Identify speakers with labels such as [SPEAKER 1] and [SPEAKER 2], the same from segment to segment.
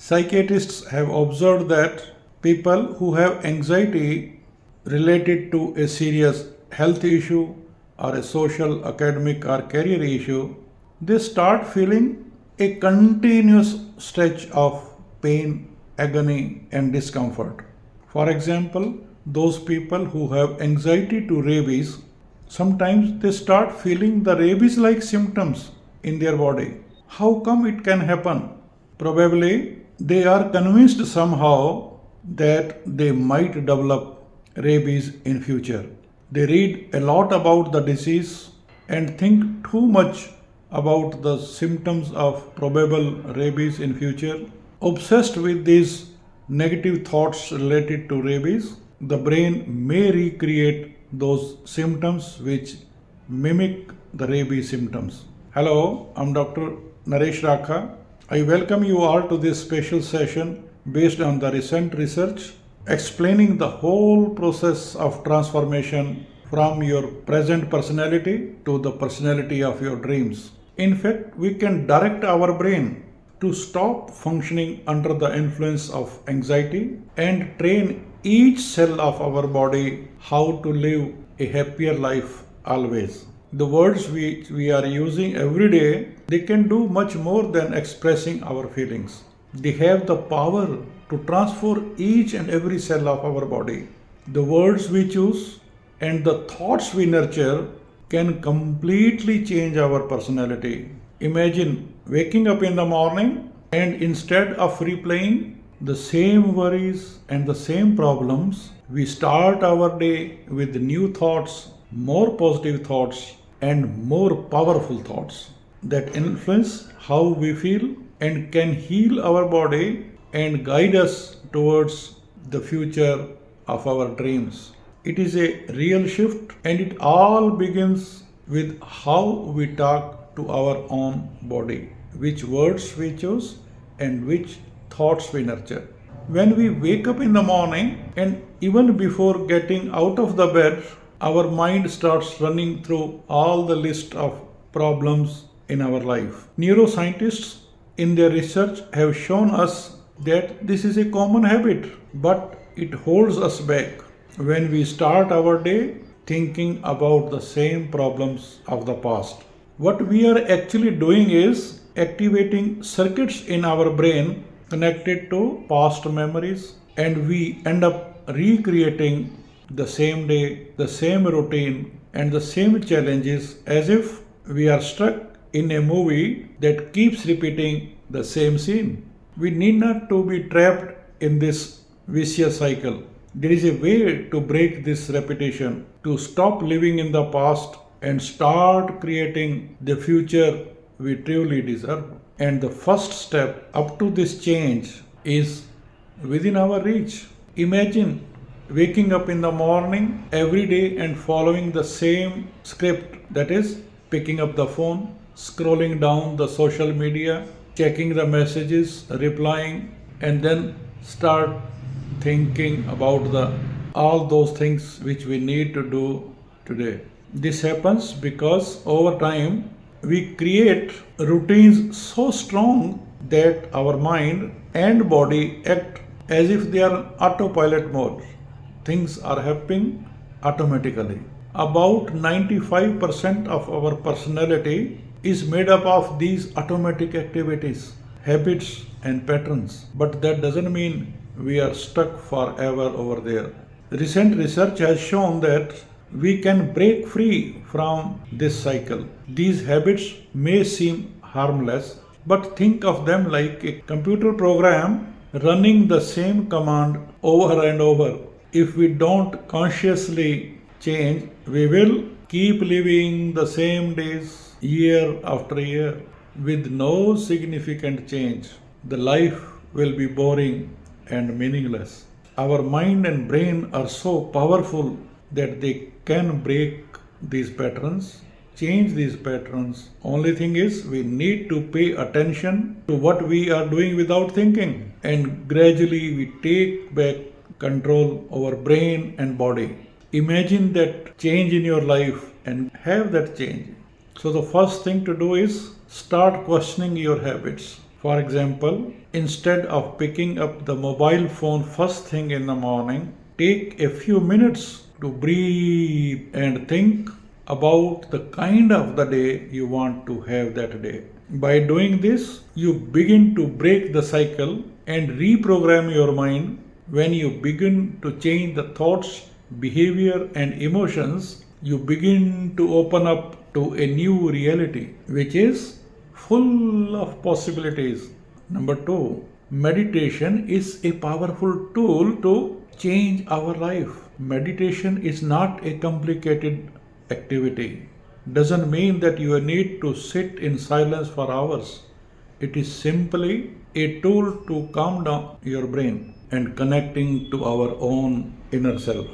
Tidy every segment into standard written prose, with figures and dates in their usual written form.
[SPEAKER 1] Psychiatrists have observed that people who have anxiety related to a serious health issue or a social, academic, or career issue, they start feeling a continuous stretch of pain, agony, and discomfort. For example, those people who have anxiety to rabies, sometimes they start feeling the rabies like symptoms in their body. How come it can happen? Probably they are convinced somehow that they might develop rabies in future. They read a lot about the disease and think too much about the symptoms of probable rabies in future. Obsessed with these negative thoughts related to rabies, the brain may recreate those symptoms which mimic the rabies symptoms. Hello, I'm Dr. Naresh Rakha. I welcome you all to this special session based on the recent research explaining the whole process of transformation from your present personality to the personality of your dreams. In fact, we can direct our brain to stop functioning under the influence of anxiety and train each cell of our body how to live a happier life always. The words which we are using every day, they can do much more than expressing our feelings. They have the power to transform each and every cell of our body. The words we choose and the thoughts we nurture can completely change our personality. Imagine waking up in the morning and instead of replaying the same worries and the same problems, we start our day with new thoughts, more positive thoughts, and more powerful thoughts that influence how we feel and can heal our body and guide us towards the future of our dreams. It is a real shift, and it all begins with how we talk to our own body, which words we choose, and which thoughts we nurture. When we wake up in the morning, and even before getting out of the bed, our mind starts running through all the list of problems in our life. Neuroscientists in their research have shown us that this is a common habit, but it holds us back when we start our day thinking about the same problems of the past. What we are actually doing is activating circuits in our brain connected to past memories, and we end up recreating the same day, the same routine, and the same challenges as if we are stuck in a movie that keeps repeating the same scene. We need not to be trapped in this vicious cycle. There is a way to break this repetition, to stop living in the past and start creating the future we truly deserve. And the first step up to this change is within our reach. Imagine waking up in the morning every day and following the same script, that is, picking up the phone, scrolling down the social media, checking the messages, replying, and then start thinking about all those things which we need to do today. This happens because over time we create routines so strong that our mind and body act as if they are in autopilot mode. Things are happening automatically. About 95% of our personality is made up of these automatic activities, habits, and patterns. But that doesn't mean we are stuck forever over there. Recent research has shown that we can break free from this cycle. These habits may seem harmless, but think of them like a computer program running the same command over and over. If we don't consciously change, we will keep living the same days year after year with no significant change. The life will be boring and meaningless. Our mind and brain are so powerful that they can break these patterns, change these patterns. Only thing is, we need to pay attention to what we are doing without thinking, and gradually we take back control over brain and body. Imagine that change in your life and have that change. So the first thing to do is start questioning your habits. For example, Instead of picking up the mobile phone first thing in the morning, take a few minutes to breathe and think about the kind of the day you want to have that day. By doing this, you begin to break the cycle and reprogram your mind. When you begin to change the thoughts, behavior, and emotions, you begin to open up to a new reality, which is full of possibilities. Number two, meditation is a powerful tool to change our life. Meditation is not a complicated activity. Doesn't mean that you need to sit in silence for hours. It is simply a tool to calm down your brain and connecting to our own inner self.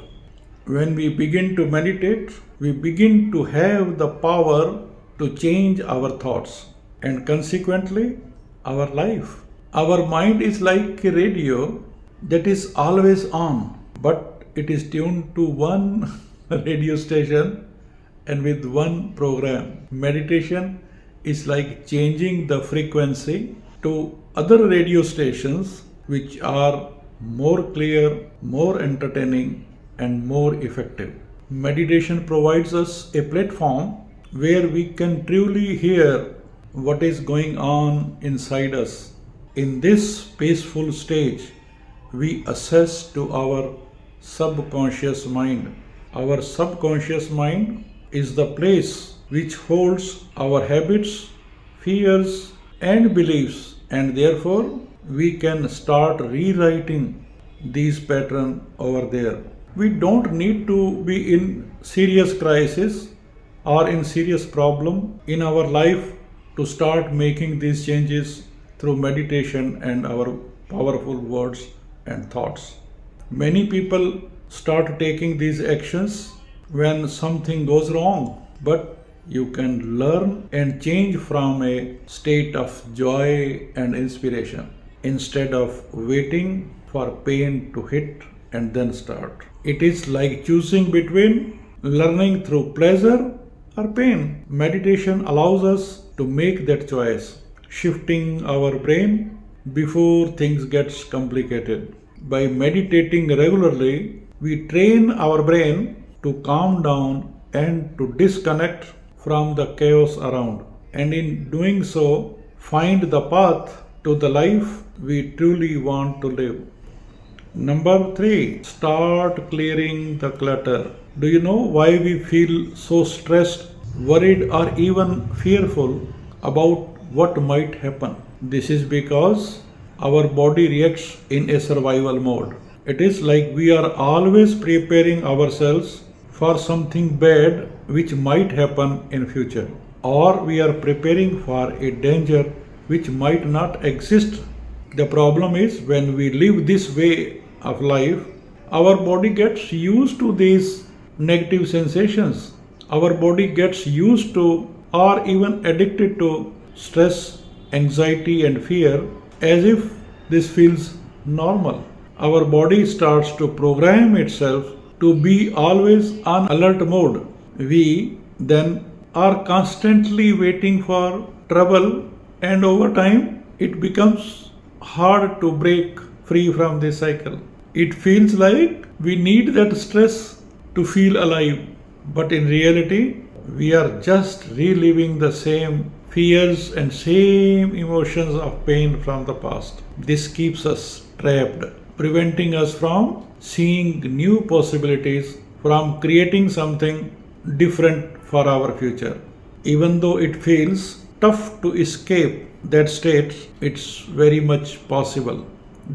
[SPEAKER 1] When we begin to meditate, we begin to have the power to change our thoughts and consequently our life. Our mind is like a radio that is always on, but it is tuned to one radio station and with one program. Meditation is like changing the frequency to other radio stations which are more clear, more entertaining, and more effective. Meditation provides us a platform where we can truly hear what is going on inside us. In this peaceful stage, we access to our subconscious mind. Our subconscious mind is the place which holds our habits, fears, and beliefs, and therefore we can start rewriting these patterns over there. We don't need to be in serious crisis or in serious problem in our life to start making these changes through meditation and our powerful words and thoughts. Many people start taking these actions when something goes wrong, but you can learn and change from a state of joy and inspiration instead of waiting for pain to hit and then start. It is like choosing between learning through pleasure or pain. Meditation allows us to make that choice, shifting our brain before things get complicated. By meditating regularly, we train our brain to calm down and to disconnect from the chaos around, and in doing so, find the path to the life we truly want to live. Number three, start clearing the clutter. Do you know why we feel so stressed, worried, or even fearful about what might happen? This is because our body reacts in a survival mode. It is like we are always preparing ourselves for something bad which might happen in future, or we are preparing for a danger which might not exist. The problem is when we live this way of life, our body gets used to these negative sensations. Our body gets used to or even addicted to stress, anxiety, and fear as if this feels normal. Our body starts to program itself to be always on alert mode. We then are constantly waiting for trouble, and over time it becomes hard to break free from this cycle. It feels like we need that stress to feel alive, but in reality, we are just reliving the same fears and same emotions of pain from the past. This keeps us trapped, preventing us from seeing new possibilities, from creating something different for our future. Even though it feels tough to escape that state, it's very much possible.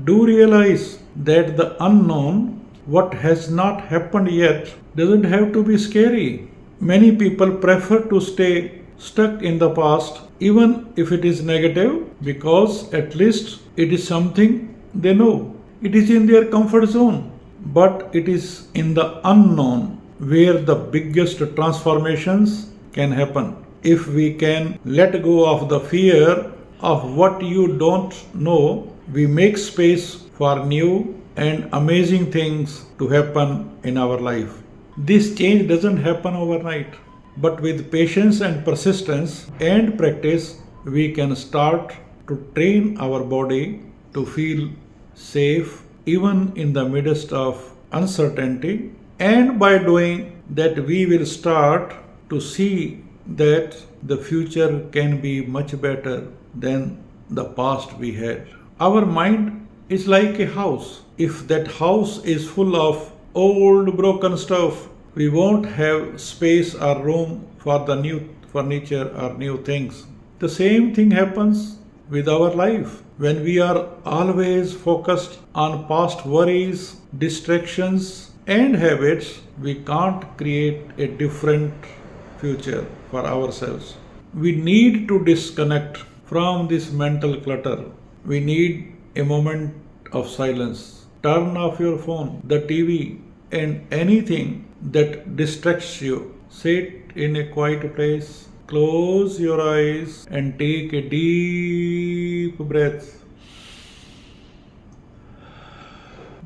[SPEAKER 1] Do realize that the unknown, what has not happened yet, doesn't have to be scary. Many people prefer to stay stuck in the past, even if it is negative, because at least it is something they know. It is in their comfort zone, but it is in the unknown where the biggest transformations can happen. If we can let go of the fear of what you don't know, we make space for new and amazing things to happen in our life. This change doesn't happen overnight, but with patience and persistence and practice, we can start to train our body to feel safe even in the midst of uncertainty. And by doing that, we will start to see that the future can be much better than the past we had. Our mind is like a house. If that house is full of old broken stuff, we won't have space or room for the new furniture or new things. The same thing happens with our life. When we are always focused on past worries, distractions, and habits, we can't create a different future for ourselves. We need to disconnect from this mental clutter. We need a moment of silence. Turn off your phone, the TV, and anything that distracts you. Sit in a quiet place, close your eyes, and take a deep breath.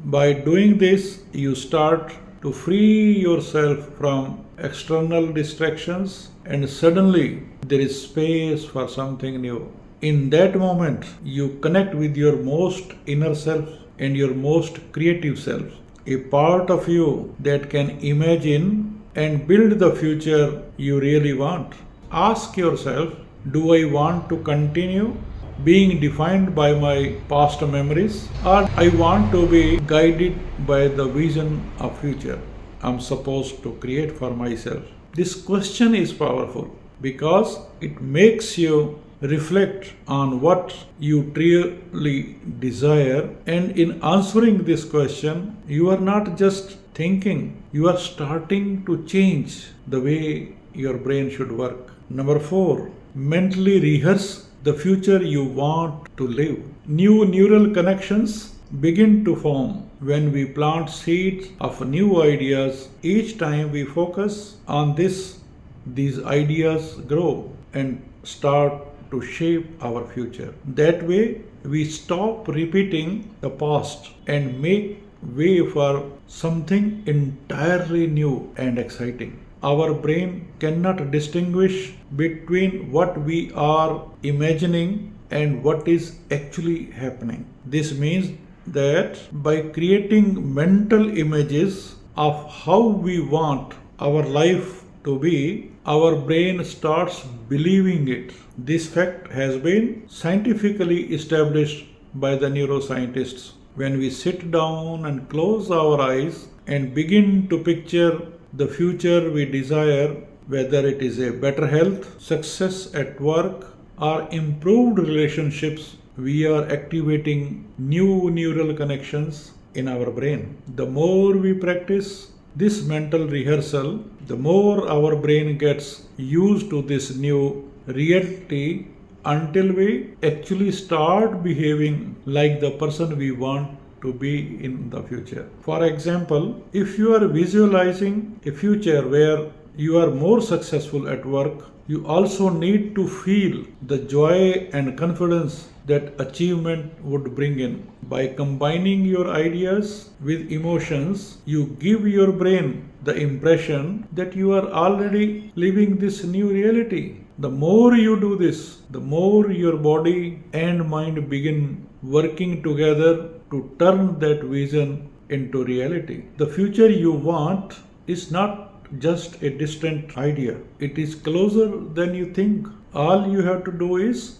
[SPEAKER 1] By doing this, you start to free yourself from external distractions, and suddenly there is space for something new. In that moment, you connect with your most inner self and your most creative self, a part of you that can imagine and build the future you really want. Ask yourself, do I want to continue being defined by my past memories, or I want to be guided by the vision of future I'm supposed to create for myself? This question is powerful because it makes you reflect on what you truly desire, and in answering this question, you are not just thinking, you are starting to change the way your brain should work. Number 4, mentally rehearse the future you want to live. New neural connections begin to form when we plant seeds of new ideas. Each time we focus on this, these ideas grow and start to shape our future. That way, we stop repeating the past and make way for something entirely new and exciting. Our brain cannot distinguish between what we are imagining and what is actually happening. This means that by creating mental images of how we want our life to be, our brain starts believing it. This fact has been scientifically established by the neuroscientists. When we sit down and close our eyes and begin to picture the future we desire, whether it is a better health, success at work, or improved relationships, we are activating new neural connections in our brain. The more we practice this mental rehearsal, the more our brain gets used to this new reality until we actually start behaving like the person we want to be in the future. For example, if you are visualizing a future where you are more successful at work, you also need to feel the joy and confidence that achievement would bring in. By combining your ideas with emotions, you give your brain the impression that you are already living this new reality. The more you do this, the more your body and mind begin working together to turn that vision into reality. The future you want is not just a distant idea. It is closer than you think. All you have to do is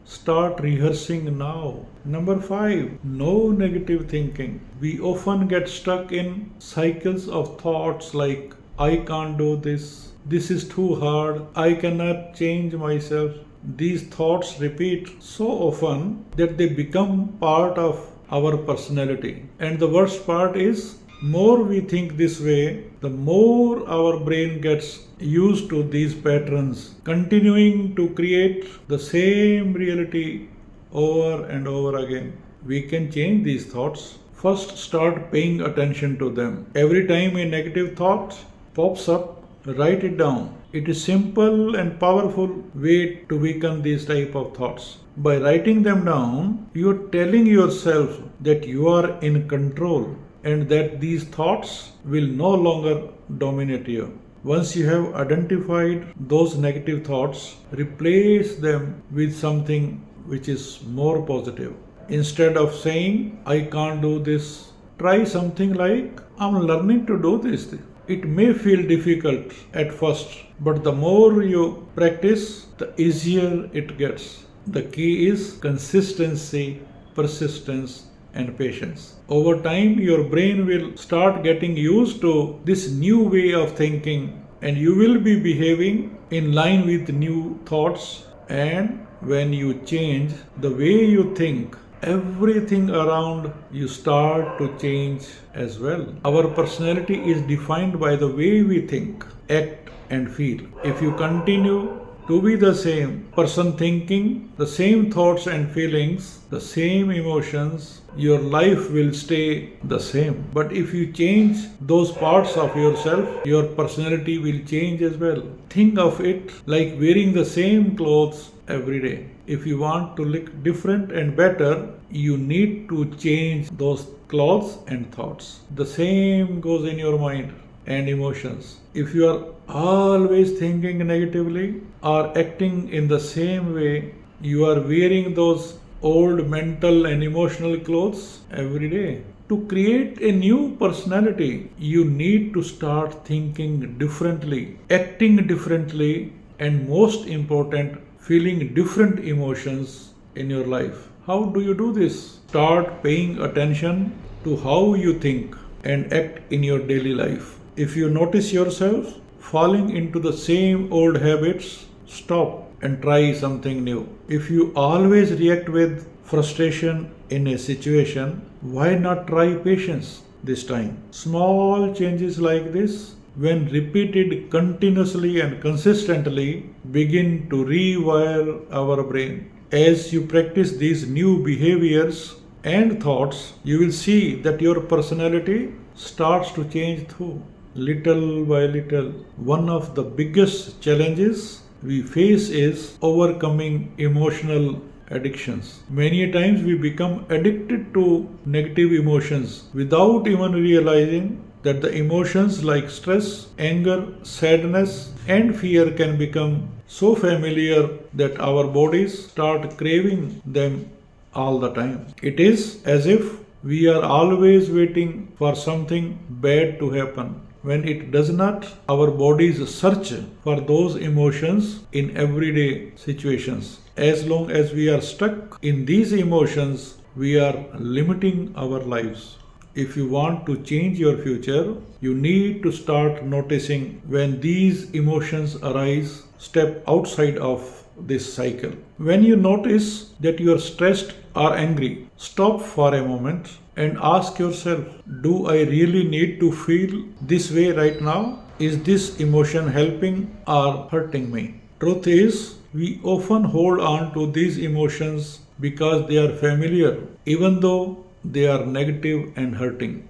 [SPEAKER 1] start rehearsing now. Number 5, no negative thinking. We often get stuck in cycles of thoughts like, I can't do this, this is too hard, I cannot change myself. These thoughts repeat so often that they become part of our personality. And the worst part is, more we think this way, the more our brain gets used to these patterns, continuing to create the same reality over and over again. We can change these thoughts. First, start paying attention to them. Every time a negative thought pops up, write it down. It is simple and powerful way to weaken these type of thoughts. By writing them down, you are telling yourself that you are in control and that these thoughts will no longer dominate you. Once you have identified those negative thoughts, replace them with something which is more positive. Instead of saying, I can't do this, try something like, I'm learning to do this. It may feel difficult at first, but the more you practice, the easier it gets. The key is consistency, persistence, and patience. Over time, your brain will start getting used to this new way of thinking, and you will be behaving in line with new thoughts. And when you change the way you think, everything around you start to change as well. Our personality is defined by the way we think, act, and feel. If you continue to be the same person thinking the same thoughts and feelings, the same emotions, your life will stay the same. But if you change those parts of yourself, your personality will change as well. Think of it like wearing the same clothes every day. If you want to look different and better, you need to change those clothes and thoughts. The same goes in your mind and emotions. If you are always thinking negatively or acting in the same way, you are wearing those old mental and emotional clothes every day. To create a new personality, you need to start thinking differently, acting differently, and most important, feeling different emotions in your life. How do you do this? Start paying attention to how you think and act in your daily life. If you notice yourself falling into the same old habits, stop and try something new. If you always react with frustration in a situation, why not try patience this time? Small changes like this, when repeated continuously and consistently, begin to rewire our brain. As you practice these new behaviors and thoughts, you will see that your personality starts to change too, little by little. One of the biggest challenges we face is overcoming emotional addictions. Many times we become addicted to negative emotions without even realizing that the emotions like stress, anger, sadness, and fear can become so familiar that our bodies start craving them all the time. It is as if we are always waiting for something bad to happen. When it does not, our bodies search for those emotions in everyday situations. As long as we are stuck in these emotions, we are limiting our lives. If you want to change your future, you need to start noticing when these emotions arise. Step outside of this cycle. When you notice that you are stressed or angry, stop for a moment and ask yourself, do I really need to feel this way right now? Is this emotion helping or hurting me? Truth is, we often hold on to these emotions because they are familiar, even though they are negative and hurting.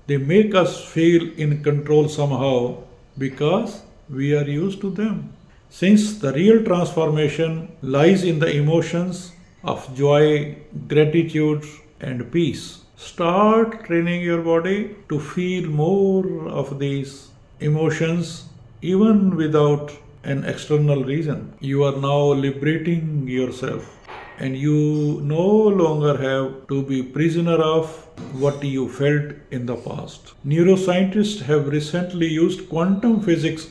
[SPEAKER 1] They make us feel in control somehow because we are used to them. Since the real transformation lies in the emotions of joy, gratitude, and peace, start training your body to feel more of these emotions even without an external reason. You are now liberating yourself, and you no longer have to be prisoner of what you felt in the past. Neuroscientists have recently used quantum physics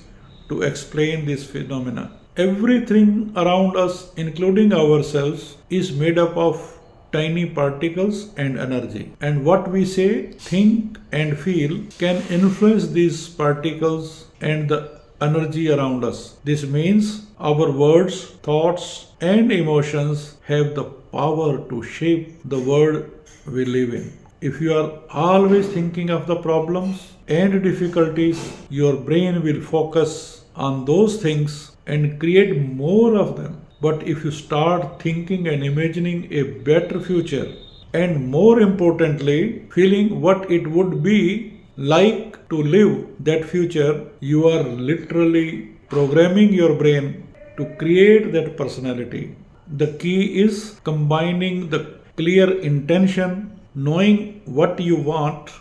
[SPEAKER 1] to explain this phenomena. Everything around us, including ourselves, is made up of tiny particles and energy. And what we say, think, and feel can influence these particles and the energy around us. This means our words, thoughts, and emotions have the power to shape the world we live in. If you are always thinking of the problems and difficulties, your brain will focus on those things and create more of them. But if you start thinking and imagining a better future, and more importantly, feeling what it would be like to live that future, you are literally programming your brain to create that personality. The key is combining the clear intention, knowing what you want,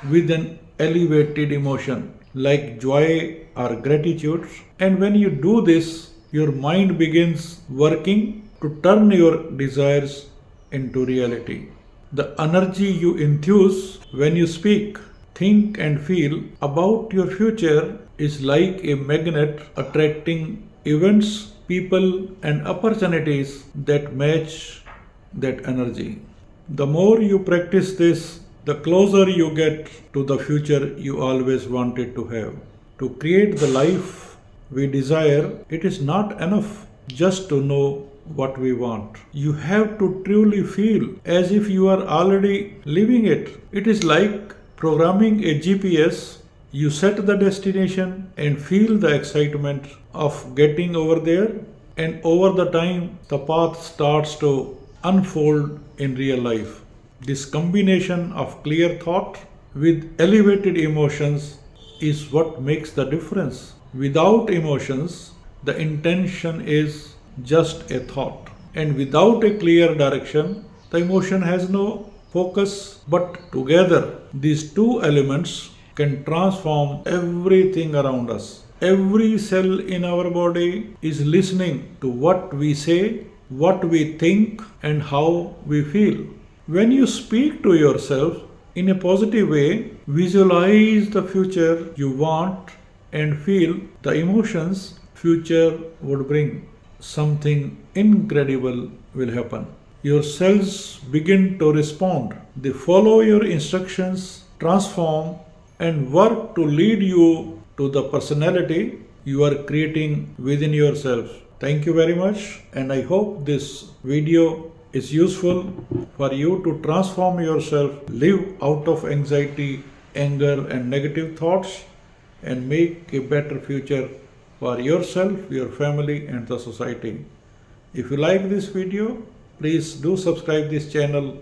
[SPEAKER 1] with an elevated emotion like joy or gratitude. And when you do this, your mind begins working to turn your desires into reality. The energy you enthuse when you speak, think, and feel about your future is like a magnet attracting events, people, and opportunities that match that energy. The more you practice this, the closer you get to the future you always wanted to have. To create the life we desire, it is not enough just to know what we want. You have to truly feel as if you are already living it. It is like programming a GPS. You set the destination and feel the excitement of getting over there, and over the time, the path starts to unfold in real life. This combination of clear thought with elevated emotions is what makes the difference. Without emotions, the intention is just a thought. And without a clear direction, the emotion has no focus. But together, these two elements can transform everything around us. Every cell in our body is listening to what we say, what we think, and how we feel. When you speak to yourself in a positive way, visualize the future you want and feel the emotions future would bring. Something incredible will happen. Your cells begin to respond. They follow your instructions, transform, and work to lead you to the personality you are creating within yourself. Thank you very much, and I hope this video is useful for you to transform yourself, live out of anxiety, anger, and negative thoughts, and make a better future for yourself, your family, and the society. If you like this video, please do subscribe this channel